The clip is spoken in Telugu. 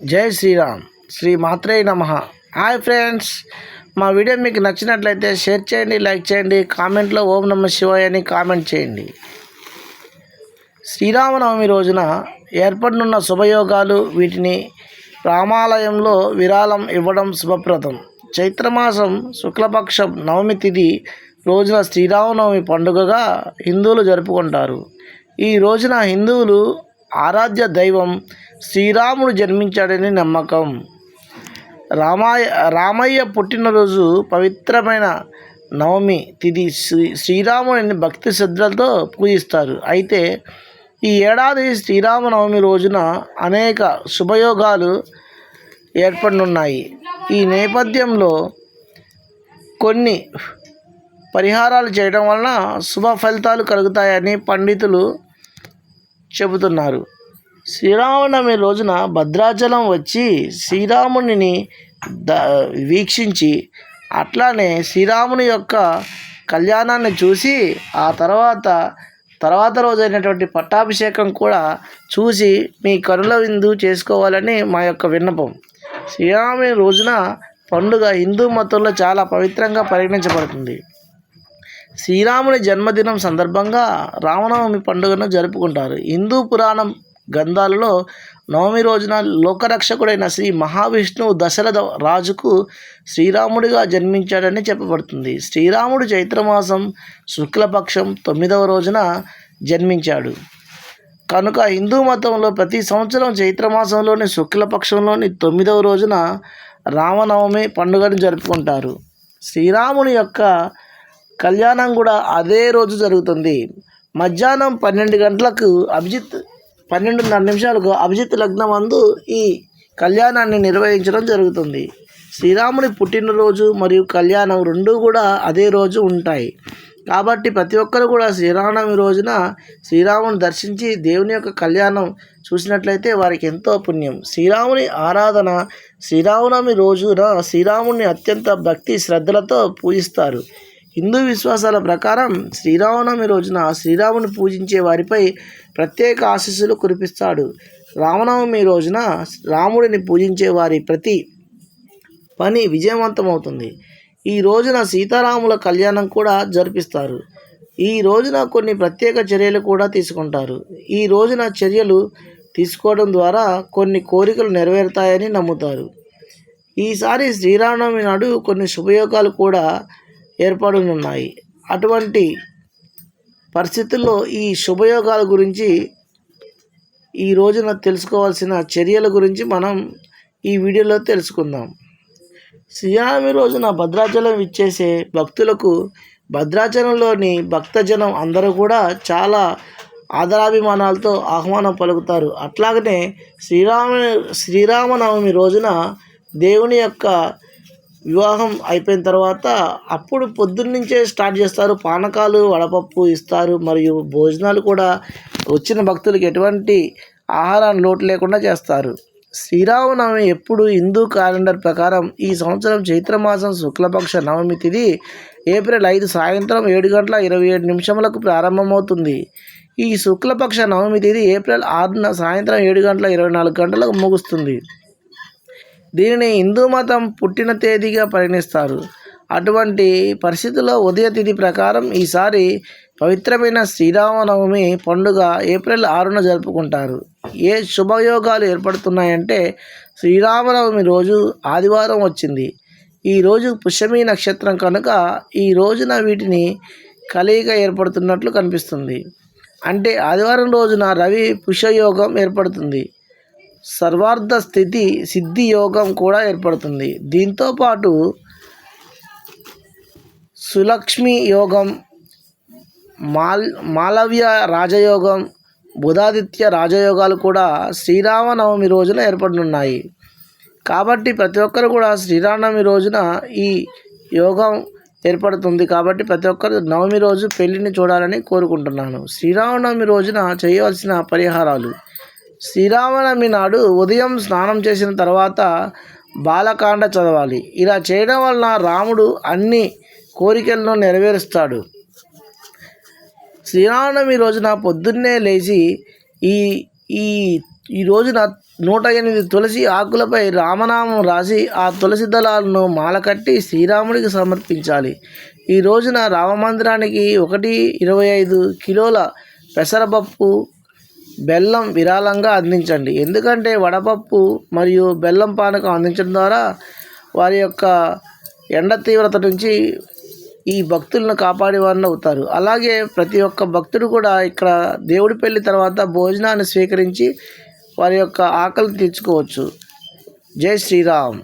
జై శ్రీరామ్. శ్రీ మాత్రే నమః. హాయ్ ఫ్రెండ్స్, మా వీడియో మీకు నచ్చినట్లయితే షేర్ చేయండి, లైక్ చేయండి, కామెంట్లో ఓం నమః శివాయ అని కామెంట్ చేయండి. శ్రీరామనవమి రోజున ఏర్పడనున్న శుభయోగాలు, వీటిని రామాలయంలో విరాళం ఇవ్వడం శుభప్రదం. చైత్రమాసం శుక్లపక్షం నవమి తిథి రోజున శ్రీరామనవమి పండుగగా హిందువులు జరుపుకుంటారు. ఈ రోజున హిందువులు ఆరాధ్య దైవం శ్రీరాముడు జన్మించాడని నమ్మకం. రామయ్య పుట్టినరోజు పవిత్రమైన నవమి తిథి శ్రీరాముడిని భక్తి శ్రద్ధలతో పూజిస్తారు. అయితే ఈ ఏడాది శ్రీరామనవమి రోజున అనేక శుభయోగాలు ఏర్పడనున్నాయి. ఈ నేపథ్యంలో కొన్ని పరిహారాలు చేయడం వలన శుభ ఫలితాలు కలుగుతాయని పండితులు చెబుతున్నారు. శ్రీరామనవమి రోజున భద్రాచలం వచ్చి శ్రీరాముని వీక్షించి అట్లానే శ్రీరాముని యొక్క కళ్యాణాన్ని చూసి ఆ తర్వాత రోజైనటువంటి పట్టాభిషేకం కూడా చూసి మీ కనుల విందు చేసుకోవాలని మా యొక్క విన్నపం. శ్రీరాముని రోజున పండుగ హిందూ మతంలో చాలా పవిత్రంగా పరిగణించబడుతుంది. శ్రీరాముని జన్మదినం సందర్భంగా రామనవమి పండుగను జరుపుకుంటారు. హిందూ పురాణం గ్రంథాలలో నవమి రోజున లోకరక్షకుడైన శ్రీ మహావిష్ణువు దశరథ రాజుకు శ్రీరాముడిగా జన్మించాడని చెప్పబడుతుంది. శ్రీరాముడు చైత్రమాసం శుక్లపక్షం 9వ రోజున జన్మించాడు కనుక హిందూ మతంలో ప్రతి సంవత్సరం చైత్రమాసంలోని శుక్లపక్షంలోని 9వ రోజున రామనవమి పండుగను జరుపుకుంటారు. శ్రీరాముని యొక్క కళ్యాణం కూడా అదే రోజు జరుగుతుంది. మధ్యాహ్నం 12 గంటలకు 12:30 నిమిషాలకు అభిజిత్ లగ్నం అందు ఈ కళ్యాణాన్ని నిర్వహించడం జరుగుతుంది. శ్రీరాముని పుట్టినరోజు మరియు కళ్యాణం రెండూ కూడా అదే రోజు ఉంటాయి. కాబట్టి ప్రతి ఒక్కరు కూడా శ్రీరామనవమి రోజున శ్రీరాముని దర్శించి దేవుని యొక్క కళ్యాణం చూసినట్లయితే వారికి ఎంతో పుణ్యం. శ్రీరాముని ఆరాధన శ్రీరామనవమి రోజున శ్రీరాముని అత్యంత భక్తి శ్రద్ధలతో పూజిస్తారు. హిందూ విశ్వాసాల ప్రకారం శ్రీరామనవమి రోజున శ్రీరాముని పూజించే వారిపై ప్రత్యేక ఆశీస్సులు కురిపిస్తాడు. రామనవమి రోజున రాముడిని పూజించే వారి ప్రతి పని విజయవంతమవుతుంది. ఈ రోజున సీతారాముల కళ్యాణం కూడా జరిపిస్తారు. ఈ రోజున కొన్ని ప్రత్యేక చర్యలు కూడా తీసుకుంటారు. ఈ రోజున చర్యలు తీసుకోవడం ద్వారా కొన్ని కోరికలు నెరవేరుతాయని నమ్ముతారు. ఈసారి శ్రీరామనవమి నాడు కొన్ని శుభయోగాలు కూడా ఏర్పడనున్నాయి. అటువంటి పరిస్థితుల్లో ఈ శుభయోగాల గురించి ఈ రోజున తెలుసుకోవాల్సిన చర్యల గురించి మనం ఈ వీడియోలో తెలుసుకుందాం. శ్రీరామనవమి రోజున భద్రాచలం విచ్చేసే భక్తులకు భద్రాచలంలోని భక్తజనం అందరూ కూడా చాలా ఆదరాభిమానాలతో ఆహ్వానం పలుకుతారు. అట్లాగనే శ్రీరామనవమి రోజున దేవుని యొక్క వివాహం అయిపోయిన తర్వాత అప్పుడు పొద్దున్నుంచే స్టార్ట్ చేస్తారు. పానకాలు, వడపప్పు ఇస్తారు. మరియు భోజనాలు కూడా వచ్చిన భక్తులకు ఎటువంటి ఆహారాన్ని లోటు లేకుండా చేస్తారు. శ్రీరామనవమి ఎప్పుడు హిందూ క్యాలెండర్ ప్రకారం ఈ సంవత్సరం చైత్రమాసం శుక్లపక్ష నవమి తిథి ఏప్రిల్ 5 సాయంత్రం 7:27 ప్రారంభమవుతుంది. ఈ శుక్లపక్ష నవమి తిథి ఏప్రిల్ 6న సాయంత్రం 7:24 ముగుస్తుంది. దీనిని హిందూ మతం పుట్టిన తేదీగా పరిగణిస్తారు. అటువంటి పరిస్థితుల్లో ఉదయ తిథి ప్రకారం ఈసారి పవిత్రమైన శ్రీరామనవమి పండుగ ఏప్రిల్ 6న జరుపుకుంటారు. ఏ శుభయోగాలు ఏర్పడుతున్నాయంటే శ్రీరామనవమి రోజు ఆదివారం వచ్చింది. ఈరోజు పుష్యమి నక్షత్రం కనుక ఈ రోజున వీటిని కలయిక ఏర్పడుతున్నట్లు కనిపిస్తుంది. అంటే ఆదివారం రోజున రవి పుష్యయోగం ఏర్పడుతుంది. సర్వార్థ స్థితి సిద్ధి యోగం కూడా ఏర్పడుతుంది. దీంతోపాటు సులక్ష్మి యోగం, మాలవ్య రాజయోగం, బుధాదిత్య రాజయోగాలు కూడా శ్రీరామనవమి రోజున ఏర్పడనున్నాయి. కాబట్టి ప్రతి ఒక్కరు కూడా శ్రీరామనవమి రోజున ఈ యోగం ఏర్పడుతుంది. కాబట్టి ప్రతి ఒక్కరు నవమి రోజు పెళ్లిని చూడాలని కోరుకుంటున్నాను. శ్రీరామనవమి రోజున చేయవలసిన పరిహారాలు: శ్రీరామనవమి నాడు ఉదయం స్నానం చేసిన తర్వాత బాలకాండ చదవాలి. ఇలా చేయడం వలన రాముడు అన్ని కోరికలను నెరవేరుస్తాడు. శ్రీరామనవమి రోజున పొద్దున్నే లేచి ఈ ఈ రోజున 108 తులసి ఆకులపై రామనామం రాసి ఆ తులసి దళాలను మాల కట్టి శ్రీరాముడికి సమర్పించాలి. ఈ రోజున రామమందిరానికి 1.25 కిలోల పెసరపప్పు, బెల్లం విరాళంగా అందించండి. ఎందుకంటే వడపప్పు మరియు బెల్లం పానకం అందించడం ద్వారా వారి యొక్క ఎండ తీవ్రత నుంచి ఈ భక్తులను కాపాడేవారిని అవుతారు. అలాగే ప్రతి ఒక్క భక్తుడు కూడా ఇక్కడ దేవుడి పెళ్లి తర్వాత భోజనాన్ని స్వీకరించి వారి యొక్క ఆకలిని తీర్చుకోవచ్చు. జై శ్రీరామ్.